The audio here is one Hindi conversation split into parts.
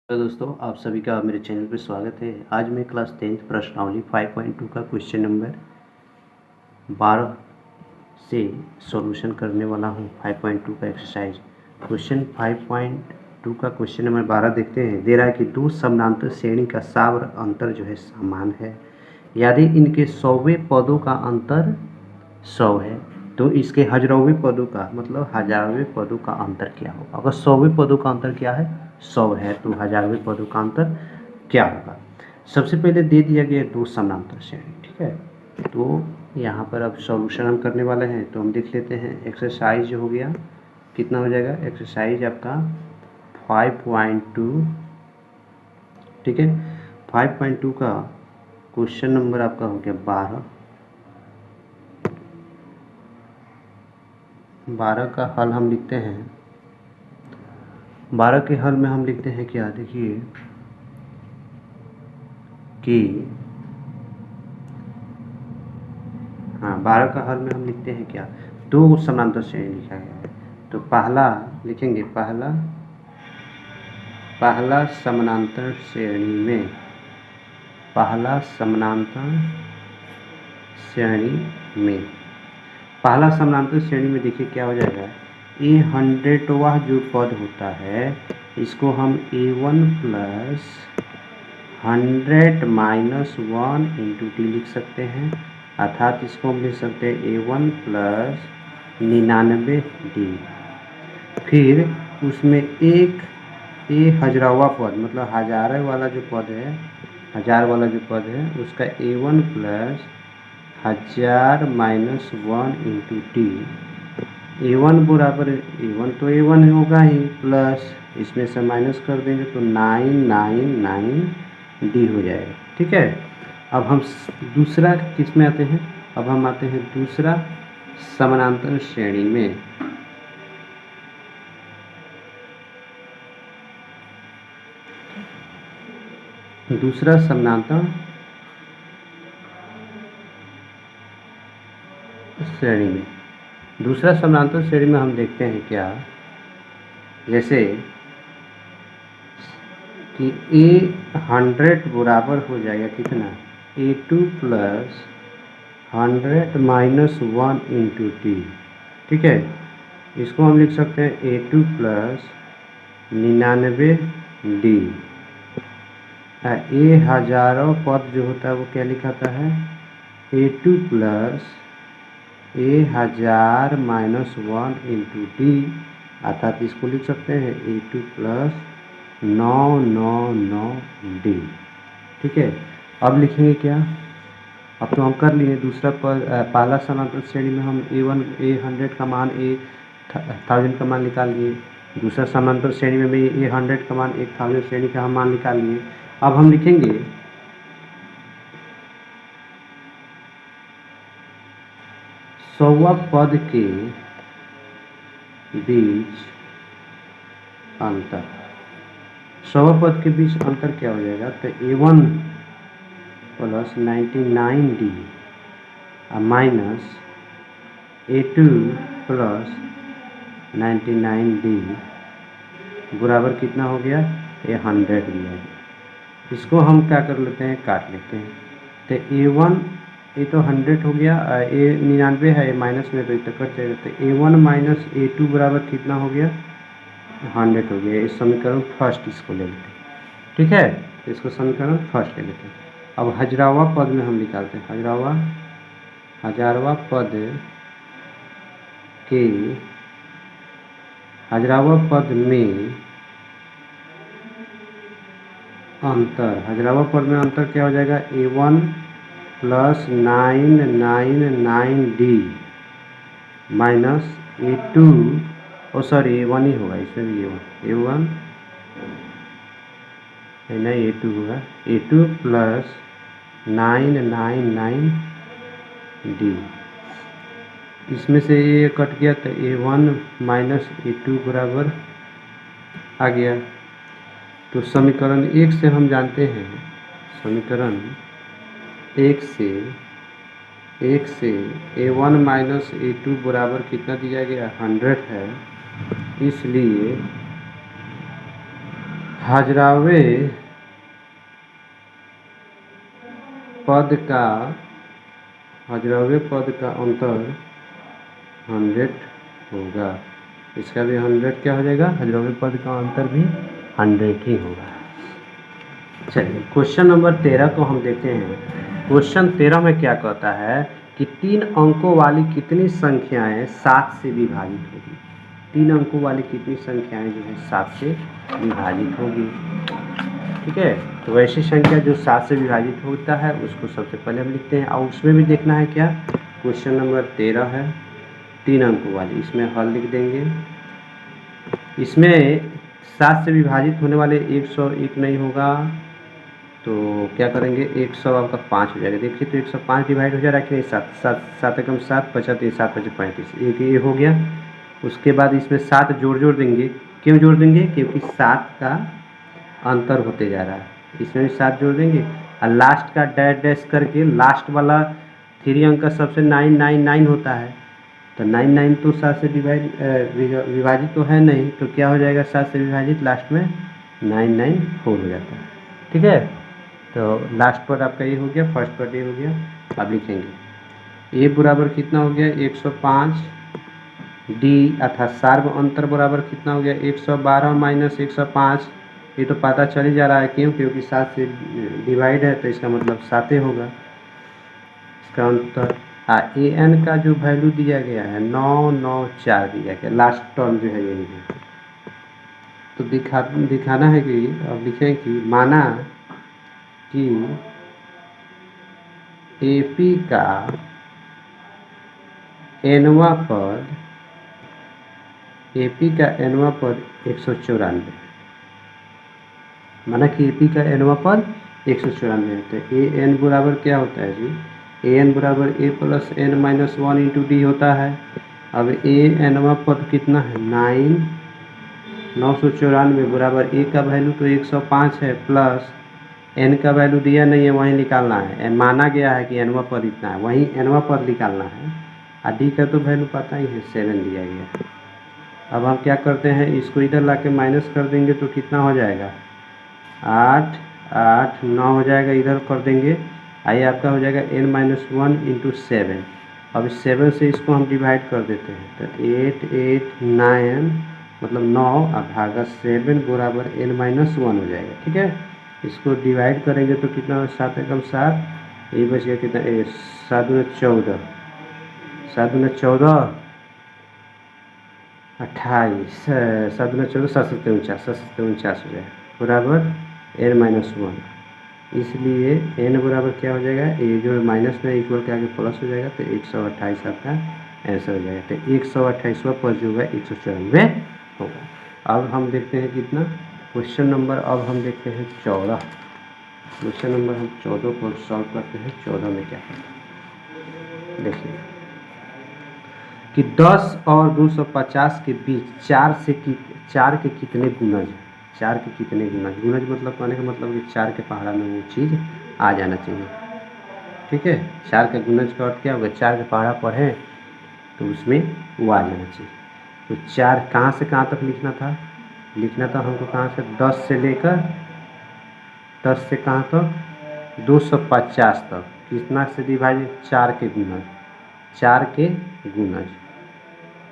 तो दोस्तों आप सभी का मेरे चैनल पर स्वागत है। आज मैं क्लास 10th प्रश्नावली 5.2 का क्वेश्चन नंबर 12 से सॉल्यूशन करने वाला हूं। 5.2 का एक्सरसाइज क्वेश्चन 5.2 का क्वेश्चन नंबर 12 देखते हैं। दे रहा है कि दो समानांतर श्रेणी का सावर अंतर जो है समान है यदि इनके 100वें पदों का अंतर 100 है तो इसके हजारों पदों का मतलब हजारवें पदों का अंतर क्या होगा। अगर 100वें पदों का अंतर क्या है 100 है तो हजारवें पदों का अंतर क्या होगा। सबसे पहले दे दिया गया दो समानांतर श्रेणी, ठीक है। तो यहाँ पर अब सॉल्यूशन हम करने वाले हैं तो हम देख लेते हैं। एक्सरसाइज हो गया कितना हो जाएगा, एक्सरसाइज आपका 5.2, ठीक है। 5.2 का क्वेश्चन नंबर आपका हो गया 12 का हल हम लिखते हैं। 12 के हल में हम लिखते हैं क्या, देखिए कि 12 का हल में हम लिखते हैं क्या, दो समानांतर श्रेणी लिखा गया है। तो पहला लिखेंगे, पहला समानांतर श्रेणी में, पहला समानांतर श्रेणी में, पहला समानांतर श्रेणी में देखिए क्या हो जाएगा, ये 100वां जो पद होता है इसको हम A1 plus 100 minus 1 into T लिख सकते हैं। अर्थात इसको हम लिख सकते हैं A1 प्लस 99D। फिर उसमें एक हजारवा पद मतलब हजारे वाला जो पद है, हजार वाला जो पद है उसका A1 plus 1000 minus 1 into T. A1 बराबर A1 तो A1 होगा ही, प्लस इसमें से माइनस कर देंगे तो 999D हो जाएगा, ठीक है। अब हम दूसरा किस में आते हैं, अब हम आते हैं दूसरा समानांतर श्रेणी में। दूसरा समानांतर श्रेणी में, दूसरा समानांतर श्रेणी में हम देखते हैं क्या, जैसे कि A100 बराबर हो जाएगा कितना, A2 plus 100 minus 1 into T, ठीक है। इसको हम लिख सकते हैं A2 प्लस 99D। ये हजारों पद जो होता है वो क्या लिखाता है, A2 plus 1000 minus 1 into D. अर्थात इसको लिख सकते हैं A2 प्लस 999D, ठीक है। अब लिखेंगे क्या, अब तो हम कर लिए दूसरा पद, पहला समानांतर श्रेणी में हम A100 का मान 1000 का मान निकाल लिए। दूसरा समानांतर श्रेणी में भी A100 का मान 1000 श्रेणी का हम मान निकाल लिए। अब हम लिखेंगे 100वां पद के बीच अंतर, 100वां पद के बीच अंतर क्या हो जाएगा, तो A1 plus 99D minus A2 plus 99D बराबर कितना हो गया, ये 100 दिया है। इसको हम क्या कर लेते हैं, काट लेते हैं। तो A1 ये तो 100 हो गया, A 99 है, माइनस में तो ये तो कट जाएगा। तो A1 माइनस A2 बराबर कितना हो गया, 100 हो गया। इस समीकरण फर्स्ट इसको ले लेते हैं, ठीक है। इसको समीकरण फर्स्ट ले लेते हैं। अब हजारवा पद में हम निकालते हैं, हजारवा पद के, हजारवा पद में अंतर, हजारवा पद में अंतर क्या हो जाएगा, A1 plus 999D minus A2, ओ सॉरी A1 ही होगा, इसमें भी A1 नहीं A2 होगा, A2 प्लस 999D। इसमें से ये कट गया तो A1 माइनस A2 बराबर आ गया। तो समीकरण 1 से हम जानते हैं, समीकरण 1 से A1 माइनस A2 बराबर कितना दिया गया, 100 है। इसलिए हजरावे पद का अंतर 100 होगा। इसका भी 100 क्या हो जाएगा, हजरावे पद का अंतर भी 100 ही होगा। चलिए क्वेश्चन नंबर 13 को हम देखते हैं। क्वेश्चन 13 में क्या कहता है कि 3 अंकों वाली कितनी संख्याएं 7 से विभाजित होगी। 3 अंकों वाली कितनी संख्याएं जो है 7 से विभाजित होगी। ठीक है, तो वैसी संख्या जो 7 से विभाजित होता है उसको सबसे पहले हम लिखते हैं, और उसमें भी देखना है क्या, क्वेश्चन नंबर 13 है 3 अंकों वाली, इसमें हल लिख देंगे। इसमें 7 से विभाजित होने वाले 101 नहीं होगा, तो क्या करेंगे 100 आपका 5 हो जाएगा। देखिए तो 105 डिवाइड हो जा रहा है कि नहीं, 7 एकम 7 75 7 5 35, एक ये हो गया। उसके बाद इसमें 7 जोड़ देंगे। क्यों जोड़ देंगे, क्योंकि 7 का अंतर होते जा रहा है, इसमें भी 7 जोड़ देंगे और लास्ट का डैश डैश करके लास्ट वाला 3 अंक का सबसे 999 होता है, तो 99 तो 7 से विभाजित तो है नहीं, तो क्या हो जाएगा 7 से विभाजित लास्ट में 994 हो जाता है। ठीक है, तो लास्ट पर आपका ये हो गया, फर्स्ट पर ये हो गया। अब लिखेंगे ए बराबर कितना हो गया 105, डी अर्थात सार्व अंतर बराबर कितना हो गया 112 माइनस 105। ये तो पता चल ही जा रहा है, क्यों, क्योंकि 7 से डिवाइड है तो इसका मतलब 7 होगा इसका अंतर। ए एन का जो वैल्यू दिया गया है 994 दिया गया, लास्ट टर्म जो है यही है। तो दिखाना है कि अब लिखें कि माना कि एपी का एनवा पद 194, माना कि एपी का एनवा पद 194 है, तो ए एन बराबर क्या होता है जी, ए एन बराबर A plus N minus 1 into D होता है। अब ए एनवा पद कितना है 994 बराबर ए का वैल्यू तो 105 है, प्लस एन का वैल्यू दिया नहीं है वहीं निकालना है, माना गया है कि एनवा पद इतना है, वहीं एनवा पद निकालना है, और डी का तो वैल्यू पता ही है 7 दिया गया है। अब हम क्या करते हैं, इसको इधर ला के माइनस कर देंगे तो कितना हो जाएगा 8 8 9 हो जाएगा, इधर कर देंगे, आइए आपका हो जाएगा n माइनस 1 इंटू 7। अब 7 से इसको हम डिवाइड कर देते हैं, तो 8 8 9 मतलब 9 अब भागा 7 बराबर n माइनस 1 हो जाएगा। ठीक है, इसको डिवाइड करेंगे तो कितना हो 7 एकम 7, ये बच गया कितना 7 दूना 14, 7 दूना 14 28, 7 दूना 14 7 सत्ते 49 हो जाएगा बराबर n माइनस 1। इसलिए n बराबर क्या हो जाएगा, ये जो माइनस में इक्वल के आगे प्लस हो जाएगा, तो 128 आपका आंसर हो जाएगा। तो 128वां पद जो है 194 होगा। अब हम देखते हैं कितना क्वेश्चन नंबर, अब हम देखते हैं 14। क्वेश्चन नंबर हम 14 को सॉल्व करते हैं। 14 में क्या है देखिए कि 10 और 250 के बीच 4 के कितने गुणज हैं। 4 के कितने गुणज मतलब कहने का मतलब कि 4 के पहाड़ा में वो चीज़ आ जाना चाहिए। ठीक है, 4 के गुणज का अर्थ क्या होगा, 4 के पहाड़ा पढ़ें तो उसमें वो आ जाना चाहिए। तो 4 कहाँ से कहाँ तक लिखना था हमको, कहाँ से 10 से लेकर 10 से कहाँ तक 250 तक, कितना से विभाजित 4 के गुणज।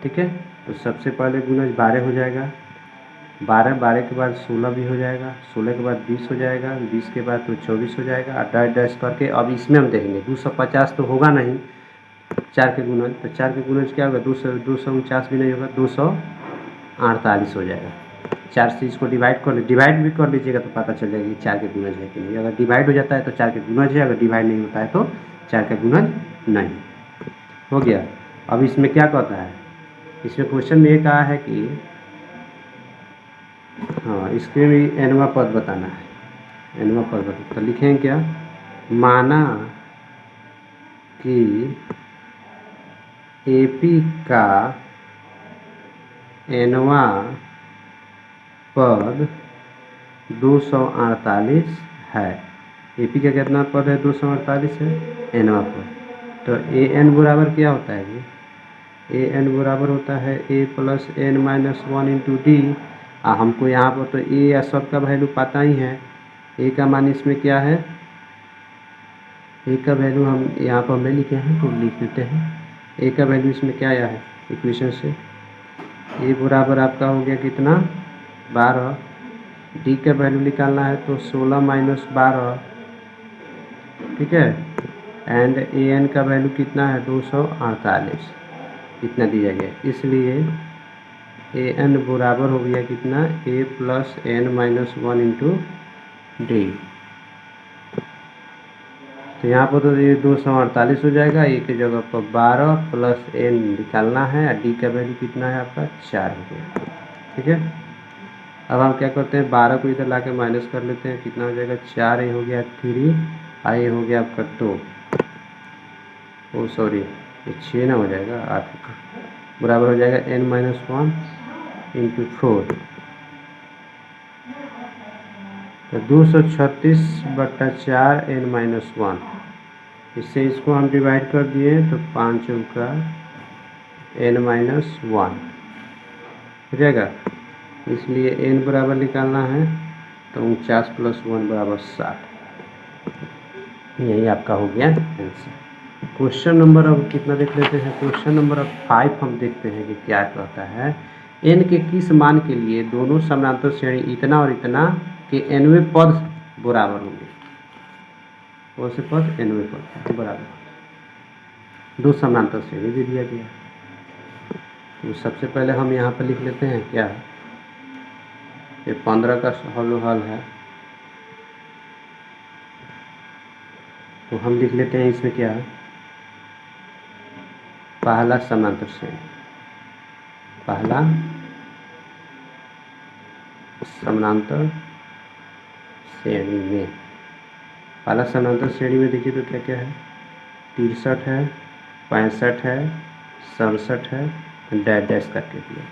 ठीक है, तो सबसे पहले गुणज 12 हो जाएगा, 12 के बाद 16 भी हो जाएगा, 16 के बाद 20 हो जाएगा, 20 के बाद तो 24 हो जाएगा, और डैश डैश करके अब इसमें हम देखेंगे 250 तो होगा नहीं 4 के गुणज, तो 4 के गुणज क्या होगा 249 भी नहीं होगा, 248 हो जाएगा। 4 से इसको डिवाइड भी कर लीजिएगा तो पता चल जाएगा कि 4 के गुणज है कि नहीं। अगर डिवाइड हो जाता है तो 4 के गुणज है, अगर डिवाइड नहीं होता है तो 4 के गुणज नहीं। हो गया। अब इसमें क्या कहता है, इसमें क्वेश्चन में ये कहा है कि हाँ इसके भी एनवा पद बताना है, एनवा पद बता, तो लिखें क्या, माना कि एपी का एनवा पद 248 है। एपी का कितना पद है 248 है एनवा पद। तो ए एन बराबर क्या होता है जी, ए एन बराबर होता है A plus N minus 1 into D, हमको यहाँ पर तो ए या सब का वैल्यू पता ही है। ए का मान इसमें क्या है, ए का वैल्यू हम यहाँ पर हमने लिखे हैं तो लिख देते हैं। ए का वैल्यू इसमें क्या आया है इक्वेशन से, ए बराबर आपका हो गया कितना 12। डी का वैल्यू निकालना है तो 16 माइनस 12, ठीक है। एंड ए एन का वैल्यू कितना है 248, इतना दिया गया। इसलिए ए एन बराबर हो गया कितना A plus N minus 1 into D. तो यहाँ पर तो ये 248 हो जाएगा, ए की जगह पर 12 प्लस एन निकालना है और डी का वैल्यू कितना है आपका 4 हो गया, ठीक है। अब हम क्या करते हैं 12 को इधर ला के माइनस कर लेते हैं, कितना हो जाएगा 4, ए हो गया 3, आई हो गया आपका 2, ओ सॉरी ये 6 ना हो जाएगा 8 बराबर हो जाएगा n माइनस 1 इंटू 4। तो 236/4 n माइनस 1। इससे इसको हम डिवाइड कर दिए तो 5 का n माइनस 1 हो जाएगा। इसलिए n बराबर निकालना है तो 49 + 1 बराबर 60। यही आपका हो गया आंसर। क्वेश्चन नंबर अब कितना देख लेते हैं। क्वेश्चन नंबर अब 5 हम देखते हैं कि क्या कहता है। n के किस मान के लिए दोनों समानांतर श्रेणी इतना और इतना के nवें पद बराबर होंगे। कौन से पद nवें पद बराबर, दो समानांतर श्रेणी भी दिया गया। तो सबसे पहले हम यहाँ पर लिख लेते हैं क्या, ये 15 का हल है तो हम लिख लेते हैं इसमें क्या, पहला समानांतर श्रेणी, पहला समानांतर श्रेणी में, पहला समानांतर श्रेणी में देखिए तो क्या क्या है 63 है, 65 है, 67 है, डैश डैश करके दिया।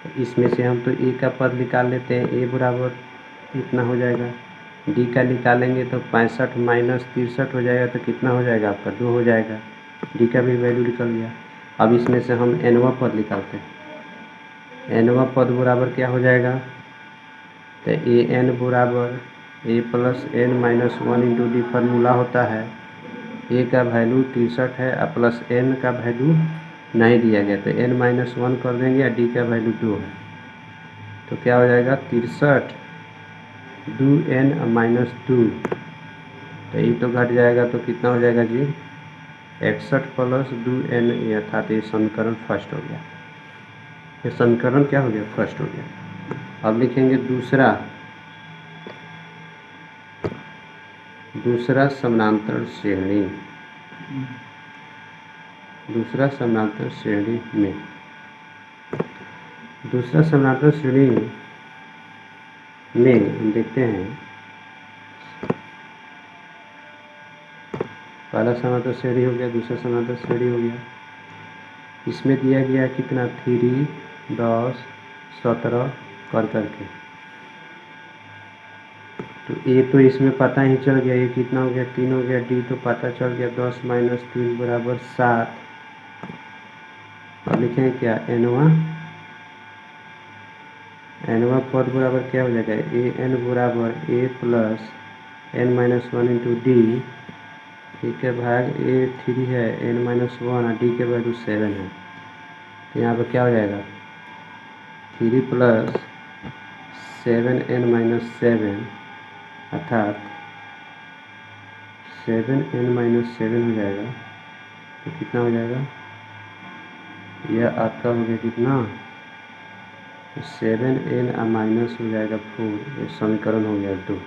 तो इसमें से हम तो ए का पद निकाल लेते हैं, ए बराबर इतना हो जाएगा। डी का निकालेंगे तो 65 माइनस 63 हो जाएगा तो कितना हो जाएगा आपका 2 हो जाएगा। डी का भी वैल्यू निकल गया। अब इसमें से हम एनवा पद निकालते हैं। एनवा पद बराबर क्या हो जाएगा, तो ए एन बराबर A plus N minus 1 into D formula होता है। ए का वैल्यू 63 है और प्लस एन का वैल्यू नहीं दिया गया तो एन माइनस 1 कर देंगे और डी का वैल्यू 2 है तो क्या हो जाएगा 63 2n माइनस 2, तो ये तो घट जाएगा तो कितना हो जाएगा जी 61 + 2n, अर्थात ये समीकरण फर्स्ट हो गया। ये समीकरण क्या हो गया फर्स्ट हो गया। अब लिखेंगे दूसरा समानांतर श्रेणी, दूसरा समानांतर श्रेणी में, दूसरा समानांतर श्रेणी में हम देखते हैं पहला समानांतर श्रेणी हो गया, दूसरा समानांतर श्रेणी हो गया। इसमें दिया गया कितना 3 10 17 कर करके, तो ए तो इसमें पता ही चल गया, ये कितना हो गया 3 हो गया। डी तो पता चल गया 10 माइनस 3 बराबर 7। अब लिखेंगे क्या एनवा पद बराबर क्या हो जाएगा ए एन बराबर A plus N minus 1 into D, ठीक है, भाग ए 3 है एन माइनस 1 और डी के वैल्यू 7 है। तो यहाँ पर क्या हो जाएगा 3 + 7n माइनस 7 अर्थात 7n माइनस 7 हो जाएगा। तो कितना हो जाएगा, यह आपका हो गया कितना 7n माइनस हो जाएगा 4, ये समीकरण हो गया 2।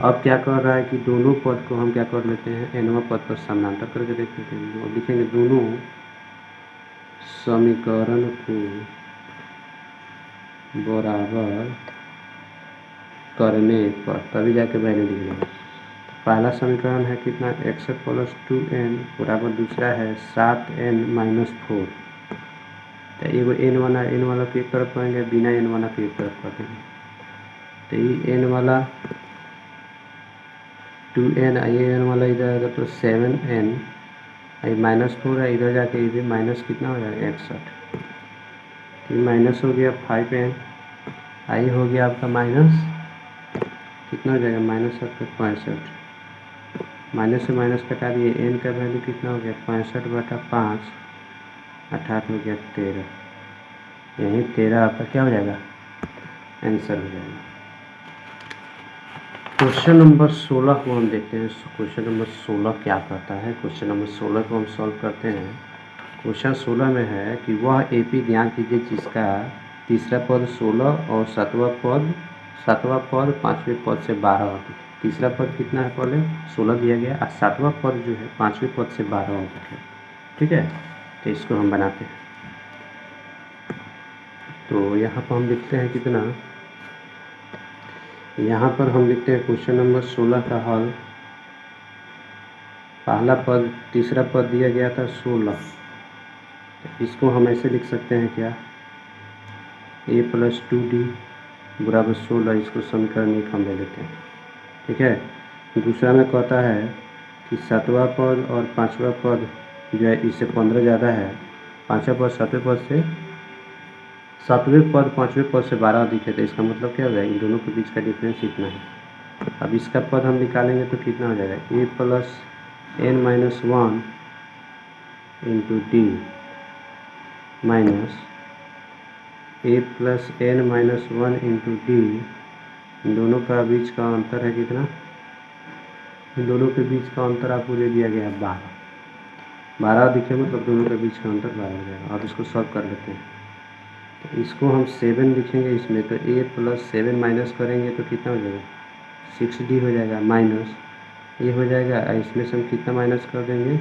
अब क्या कर रहा है कि दोनों पद को हम क्या कर लेते हैं एनवा पद पर समानांतर करके देख लेते हैं। अब लिखेंगे दोनों समीकरण को बराबर करने पर तभी जाके वैल्यू निकलेगा। पहला समीकरण है कितना 61 + 2n बराबर, दूसरा है 7n माइनस 4। तो एगो एन वाला को एक तरफ करेंगे, बिना एन वाला को एक तरफ कर देंगे। तो ये एन वाला 2n, ये एन वाला इधर आएगा तो 7n, ये माइनस 4 है, इधर जाके ये भी माइनस कितना हो जाएगा 61, ये माइनस हो गया 5n, आई हो गया आपका माइनस, कितना हो जाएगा माइनस आपका 65, माइनस से माइनस कटा दिए, n का वैल्यू कितना हो गया 65/5, 68 हो गया 13, यही 13 आपका क्या हो जाएगा आंसर हो जाएगा। क्वेश्चन नंबर 16 को हम देखते हैं। क्वेश्चन नंबर 16 क्या कहता है। क्वेश्चन नंबर 16 को हम सॉल्व करते हैं। क्वेश्चन 16 में है कि वह एपी ज्ञान कीजिए जिसका तीसरा पद 16 और सातवां पद पाँचवें पद से 12 होता है। तीसरा पद कितना है, पहले 16 दिया गया और सातवां पद जो है पाँचवें पद से 12 होता है। ठीक है, तो इसको हम बनाते हैं। तो यहाँ पर हम लिखते हैं कितना, यहाँ पर हम लिखते हैं क्वेश्चन नंबर 16 का हल। पहला पद तीसरा पद दिया गया था 16, तो इसको हम ऐसे लिख सकते हैं क्या, a + 2d बराबर 16, इसको समीकरण 1 हम ले लेते हैं। ठीक है, दूसरा में कहता है कि सातवां पद और पाँचवा पद जो है इससे 15 ज़्यादा है, पाँचवा पद सातवें पद से, सातवें पद पाँचवें पद से 12 अधिक है, तो इसका मतलब क्या हो जाएगा, इन दोनों के बीच का डिफरेंस इतना है। अब इसका पद हम निकालेंगे तो कितना हो जाएगा, a + n - 1 into d minus a + n - 1 into d, इन दोनों का बीच का अंतर है कितना, इन दोनों के बीच का अंतर आपको दे दिया गया है 12 दिखे, मतलब दोनों के बीच का अंतर 12 हो जाएगा। अब इसको सॉल्व कर लेते हैं, तो इसको हम 7 लिखेंगे इसमें, तो a + 7 माइनस करेंगे तो कितना हो जाएगा 6d हो जाएगा, माइनस ये हो जाएगा, इसमें से हम कितना माइनस कर देंगे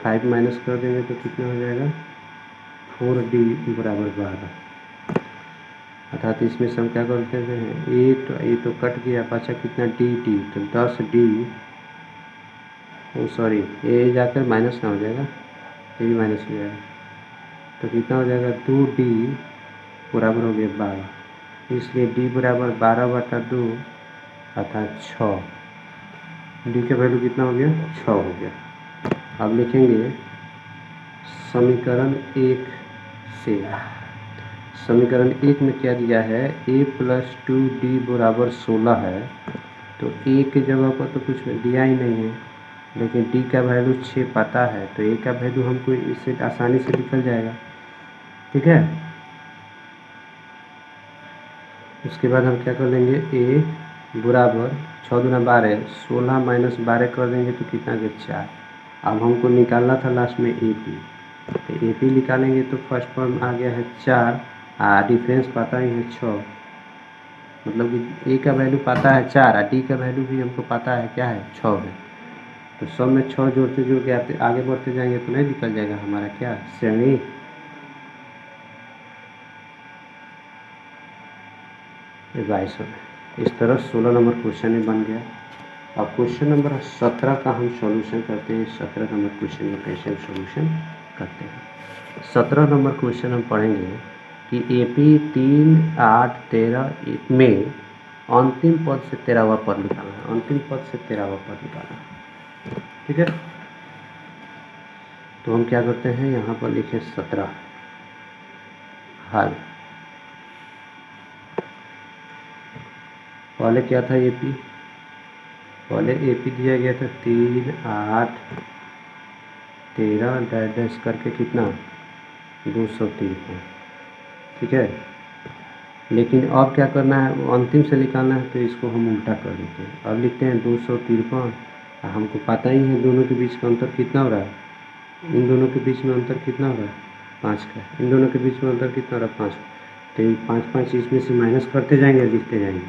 5 माइनस कर देंगे तो कितना हो जाएगा 4d बराबर 12, अर्थात इसमें से हम क्या करते हैं, ये तो कट गया, बचा कितना डी, तो 10d, सॉरी ये जाकर माइनस ना हो जाएगा, ये भी माइनस हो जाएगा, तो कितना हो जाएगा 2d बराबर हो गया 12, इसलिए d बराबर 12/2 अर्थात 6, d का वैल्यू कितना हो गया 6 हो गया। अब लिखेंगे समीकरण 1 से, समीकरण 1 में क्या दिया है, a + 2d बराबर 16 है, तो a की जगह पर तो कुछ दिया ही नहीं है, लेकिन d का वैल्यू 6 पता है, तो a का वैल्यू हमको इससे आसानी से निकल जाएगा। ठीक है, उसके बाद हम क्या कर लेंगे, a बराबर 6 दूना 12, 16 माइनस 12 कर देंगे तो कितना गया 4। अब हमको निकालना था लास्ट में AP, तो AP निकालेंगे तो फर्स्ट फॉर्म आ गया है 4, डिफरेंस पता ही है 6, मतलब कि a का वैल्यू पता है 4 और d का वैल्यू भी हमको पता है क्या है 6 है, तो सब में 6 जोड़ते जोड़ते आगे बढ़ते जाएंगे तो नहीं निकल जाएगा हमारा क्या श्रेणी। रिवाइज हो गया। इस तरह 16 नंबर क्वेश्चन ही बन गया। अब क्वेश्चन नंबर 17 का हम सॉल्यूशन करते हैं। 17 नंबर क्वेश्चन में कैसे सॉल्यूशन करते हैं, 17 नंबर क्वेश्चन हम पढ़ेंगे कि AP 3, 8, 13 में अंतिम पद से 13वां पद निकालना है, अंतिम पद से 13वां पद निकालना है। ठीक है, तो हम क्या करते हैं, यहाँ पर लिखे 17 हल। पहले क्या था AP, पहले AP दिया गया था 3, 8, 13 डैश डैश करके कितना 253। ठीक है, लेकिन अब क्या करना है, वो अंतिम से निकालना है, तो इसको हम उल्टा कर देते हैं। अब लिखते हैं 253, हमको पता ही है दोनों के बीच का अंतर कितना हो रहा है, इन दोनों के बीच में अंतर कितना हो रहा है 5 का, इन दोनों के बीच में अंतर कितना हो रहा है 5, तो ये 5 5 इसमें से माइनस करते जाएंगे, लिखते जाएंगे,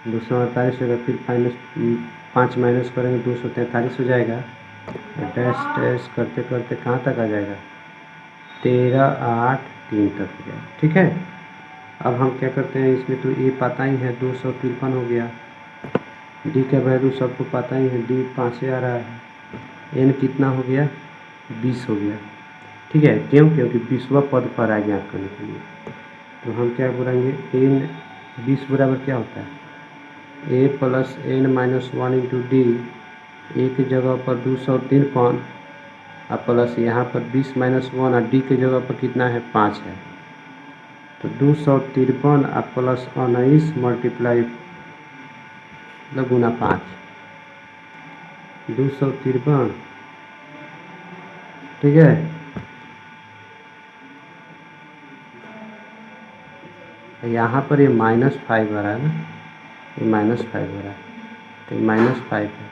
248 होगा, फिर 5 माइनस करेंगे 243 हो जाएगा, डैश डैश करते करते कहाँ तक आ जाएगा 13, 8, 3 तक हो जाएगा। ठीक है, अब हम क्या करते हैं, इसमें तो ये पता ही है 253 हो गया, डी का वैल्यू सबको पता ही है, डी 5 से आ रहा है, एन कितना हो गया 20 हो गया। ठीक है, क्यों, क्योंकि 20वां पद पर आ ज्ञात करने के लिए, तो हम क्या बोलेंगे, एन 20 बराबर क्या होता है, a + n - 1 इंटू डी, ए की जगह पर 253 अब प्लस यहाँ पर 20 - 1 और डी की जगह पर कितना है 5 है, तो 253 और प्लस 19 मल्टीप्लाई मतलब गुना 5, 253, ठीक है। यहाँ पर ये -5 आ रहा है ना, ये -5 हो रहा है, तो -5 है,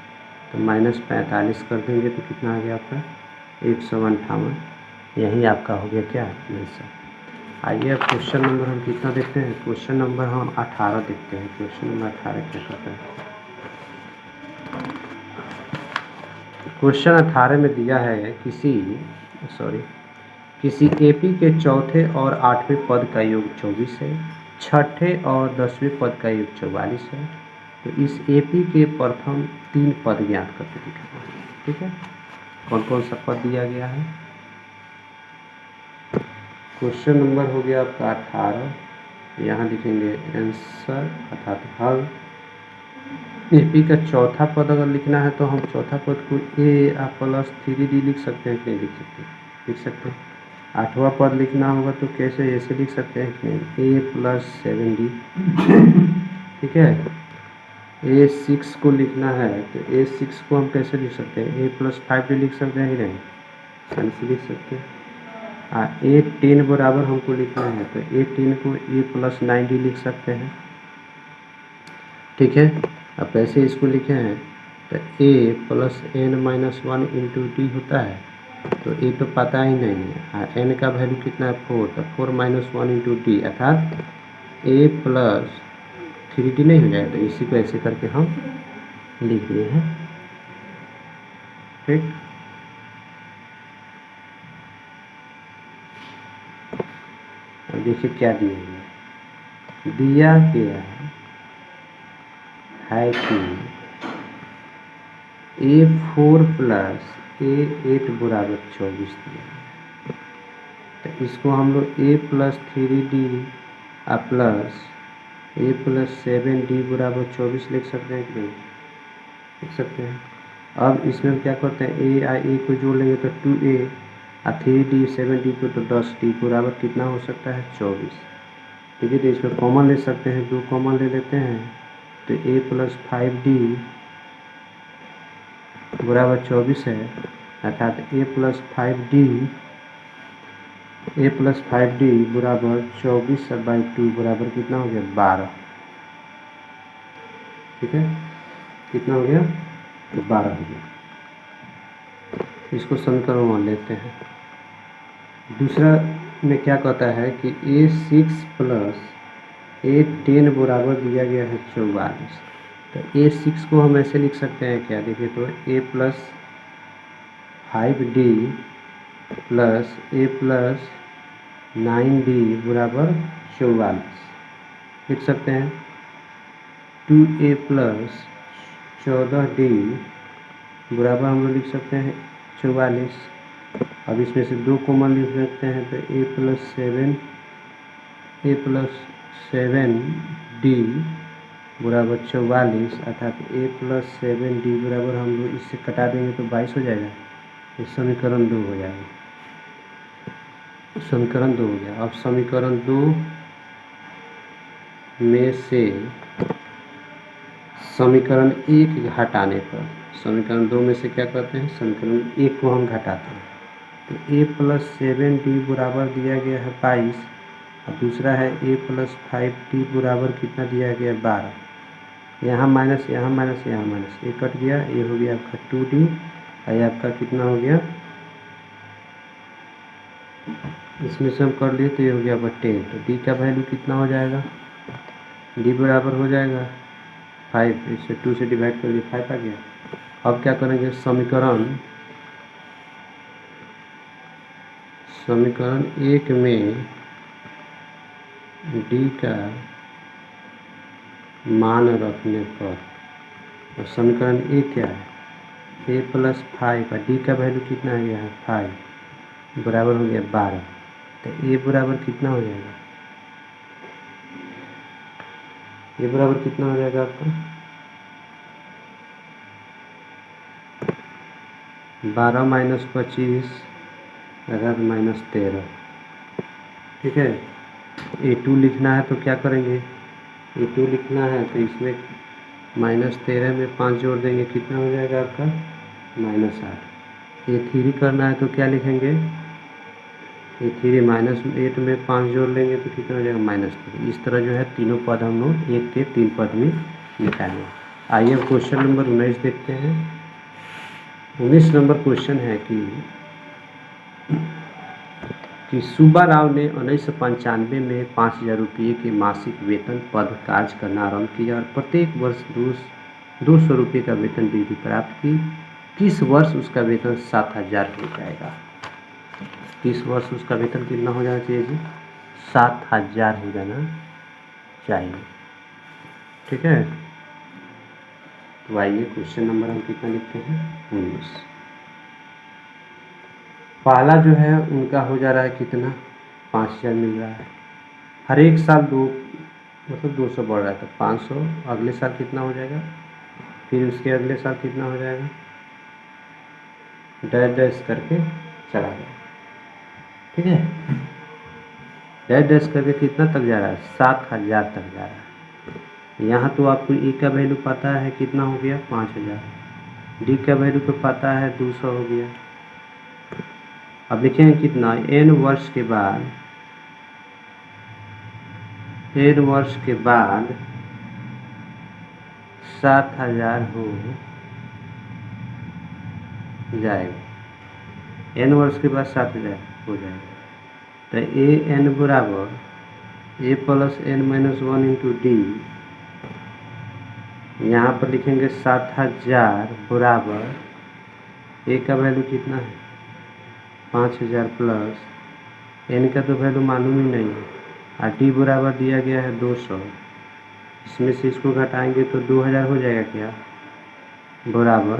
तो -45 कर देंगे तो कितना आ गया आपका 158। यही आपका हो गया क्या आंसर। आइए अब क्वेश्चन नंबर हम कितना देखते हैं, क्वेश्चन नंबर हम 18 देखते हैं। क्वेश्चन नंबर 18 क्या कहता है। क्वेश्चन 18 में दिया है किसी एपी के चौथे और 8वें पद का योग 24 है, छठे और 10वें पद का योग 44 है, तो इस एपी के प्रथम 3 पद ज्ञात करके दिखाना है। ठीक है, कौन कौन सा पद दिया गया है। क्वेश्चन नंबर हो गया आपका 18, यहाँ लिखेंगे आंसर अर्थात हल। एपी का चौथा पद अगर लिखना है तो हम चौथा पद को ए प्लस 3d लिख सकते हैं कि नहीं लिख सकते हैं। 8वां पद लिखना होगा तो कैसे ऐसे लिख सकते हैं कि नहीं, ए प्लस 7d, ठीक है। A6 को लिखना है तो A6 को हम कैसे लिख सकते हैं, ए प्लस 5d लिख सकते हैं कि नहीं, आसानी से लिख सकते हैं। A10 बराबर हमको लिखना है तो A10 को ए प्लस 9d लिख सकते हैं, ठीक है। अब ऐसे इसको लिखे हैं तो a plus n-1 into D होता है, तो ए तो पता ही नहीं है, n का वैल्यू कितना है 4, तो 4 - 1 इंटू डी अर्थात a प्लस 3d नहीं हो जाएगा, तो इसी को ऐसे करके हम लिख दिए हैं, ठीक। अब देखिए क्या दिया गया है कि A4 प्लस A8 बराबर 24 दिया है, तो इसको हम लोग A plus 3d plus A plus 7d बराबर 24 लिख सकते हैं कि नहीं, लिख सकते हैं। अब इसमें हम क्या करते हैं, A को जोड़ लेंगे तो 2A और 3d 7d को तो 10d बराबर कितना हो सकता है 24, ठीक है। तो इसमें कॉमन ले सकते हैं, 2 कॉमन ले लेते हैं तो A प्लस 5d बराबर 24 है, अर्थात A प्लस 5d बराबर 24/2 बराबर कितना हो गया 12, ठीक है। कितना हो गया 12 हो गया। इसको समीकरण मान लेते हैं। दूसरा में क्या कहता है कि A6 प्लस A10 बराबर दिया गया है 44, तो A6 को हम ऐसे लिख सकते हैं क्या, देखिए तो A plus 5d plus A plus 9d बराबर 44 लिख सकते हैं। 2A प्लस 14d बराबर हम लोग लिख सकते हैं 44। अब इसमें से 2 कॉमन लिख सकते हैं तो A प्लस 7d बराबर 44, अर्थात A प्लस 7d बराबर हम लोग इससे कटा देंगे तो 22 हो जाएगा, ये समीकरण 2 हो जाएगा, समीकरण 2 हो गया। अब समीकरण 2 में से समीकरण 1 घटाने पर, समीकरण 2 में से क्या करते हैं, समीकरण 1 को हम घटाते हैं, तो A प्लस 7d बराबर दिया गया है 22 और दूसरा है A प्लस 5d बराबर कितना दिया गया है 12, यहाँ माइनस यहाँ माइनस यहाँ माइनस, ये कट गया, ये हो गया आपका 2d और ये आपका कितना हो गया, इसमें से हम कर लिए तो ये हो गया 10, तो d का वैल्यू कितना हो जाएगा, d बराबर हो जाएगा 5, इससे 2 से डिवाइड कर दिए 5 आ गया। अब क्या करेंगे, समीकरण 1 में d का मान रखने पर, और समीकरण 1 क्या है, A प्लस 5 और d का वैल्यू कितना है यहाँ 5 बराबर हो गया 12, तो A बराबर कितना हो जाएगा, A बराबर कितना हो जाएगा आपका 12 माइनस 25 अगर माइनस 13, ठीक है। A2 लिखना है तो क्या करेंगे, A2 लिखना है तो इसमें माइनस 13 में 5 जोड़ देंगे, कितना हो जाएगा आपका -8। A3 करना है तो क्या लिखेंगे, A3 -8 में 5 जोड़ लेंगे तो कितना हो जाएगा -3। इस तरह जो है तीनों पद हम लोग एक के 3 पद में निकालेंगे। आइए अब क्वेश्चन नंबर 19 देखते हैं। 19 नंबर क्वेश्चन है कि सुब्बा राव ने 1995 में 5,000 रुपये के मासिक वेतन पद कार्य करना आरंभ किया और प्रत्येक वर्ष 200 रुपये का वेतन वृद्धि प्राप्त की। किस वर्ष उसका वेतन 7,000 हो जाएगा। किस वर्ष उसका वेतन कितना हो जाना चाहिए जी, 7,000 हो जाना चाहिए, ठीक है। तो आइए क्वेश्चन नंबर हम कितना लिखते हैं, 19। पहला जो है उनका हो जा रहा है कितना, 5,000 मिल रहा है। हर एक साल 200 बढ़ रहा है तो 500, अगले साल कितना हो जाएगा, फिर उसके अगले साल कितना हो जाएगा, डैश डैश करके चला गया, ठीक है। डैश डैश करके कितना तक जा रहा है, 7,000 तक जा रहा है। यहाँ तो आपको ए का वैल्यू पता है कितना हो गया, 5,000। डी का वैल्यू तो पता है 200 हो गया। अब लिखेंगे कितना, n वर्ष के बाद 7,000 हो जाएगा। n वर्ष के बाद 7,000 हो जाएगा तो an बराबर a plus n-1 into D. यहाँ पर लिखेंगे 7,000 बराबर a का वैल्यू कितना है 5,000 प्लस n का तो वैल्यू मालूम ही नहीं है और डी बराबर दिया गया है 200। इसमें से इसको घटाएंगे तो 2,000 हो जाएगा क्या, बराबर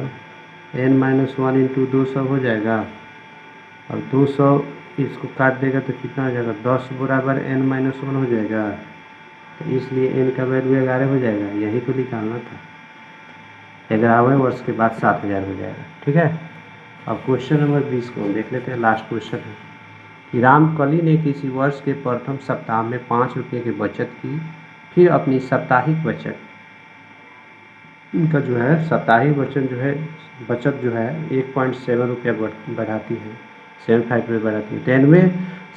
n-1 इंटू 200 हो जाएगा और 200 इसको काट देगा तो कितना हो जाएगा, 10 बराबर n-1 हो जाएगा। तो इसलिए n का वैल्यू 11 हो जाएगा, यही तो निकालना था। 11वें वर्ष के बाद 7,000 हो जाएगा, ठीक है। अब क्वेश्चन नंबर 20 को देख लेते हैं, लास्ट क्वेश्चन है कि रामकली ने किसी वर्ष के प्रथम सप्ताह में 5 रुपये की बचत की, फिर अपनी साप्ताहिक बचत, इनका जो है साप्ताहिक बचत जो है 1.7 रुपया बढ़ाती है, 75 रुपये बढ़ाती है। तो 9वें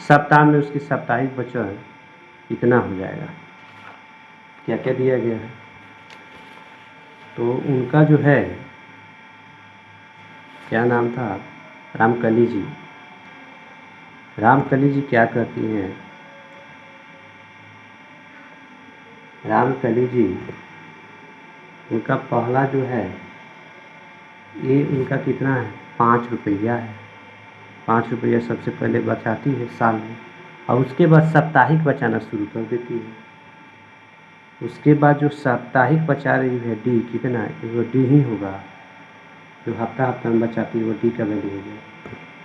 सप्ताह में उसकी साप्ताहिक बचत कितना हो जाएगा, क्या क्या दिया गया है। तो उनका जो है क्या नाम था, रामकली जी। रामकली जी क्या करती हैं, रामकली जी उनका पहला जो है ये उनका कितना है, 5 रुपया है। 5 रुपया सबसे पहले बचाती है साल में और उसके बाद साप्ताहिक बचाना शुरू कर देती है। उसके बाद जो साप्ताहिक बचा रही है डी कितना है, वो डी ही होगा, जो हफ्ता हफ्ता में बचाती है वो डी का वैल्यू हो गया।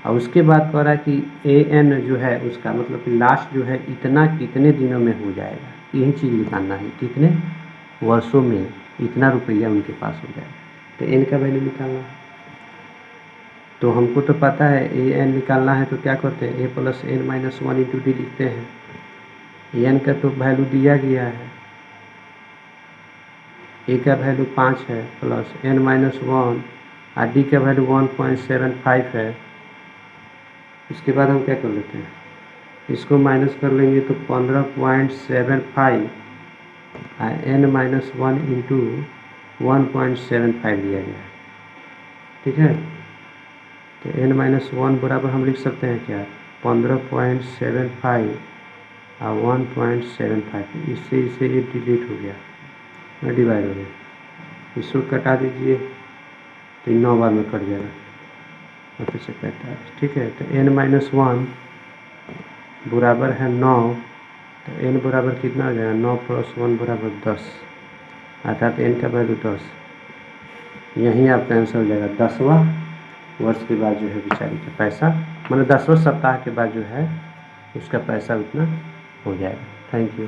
और उसके बाद कह रहा है कि ए एन जो है उसका मतलब कि लास्ट जो है इतना कितने दिनों में हो जाएगा, यही चीज़ निकालना है, कितने वर्षों में इतना रुपया उनके पास हो जाएगा। तो एन का वैल्यू निकालना है। तो हमको तो पता है ए एन निकालना है तो क्या करते हैं, ए प्लस n-1 इंटू डी लिखते हैं। एन का तो वैल्यू दिया गया है, ए का वैल्यू 5 है प्लस n-1 और डी का वैल्यू 1.75 है। इसके बाद हम क्या कर लेते हैं, इसको माइनस कर लेंगे तो 15.75 n-1 इंटू 1.75 दिया गया है, ठीक है। तो n-1 बराबर हम लिख सकते हैं क्या, 15.75 और 1.75, इससे ये डिलीट हो गया, डिवाइड हो गया। इसको कटा दीजिए तो 9 बार में कट जाएगा, 45, ठीक है। तो n-1 बराबर है 9, तो n बराबर कितना हो जाएगा, 9 प्लस 1 बराबर 10, अर्थात n का वैल्यू 10। यहीं आपका आंसर हो जाएगा। 10वां वर्ष के बाद जो है बेचारी का पैसा, मतलब 10वें सप्ताह के बाद जो है उसका पैसा उतना हो जाएगा। Thank you.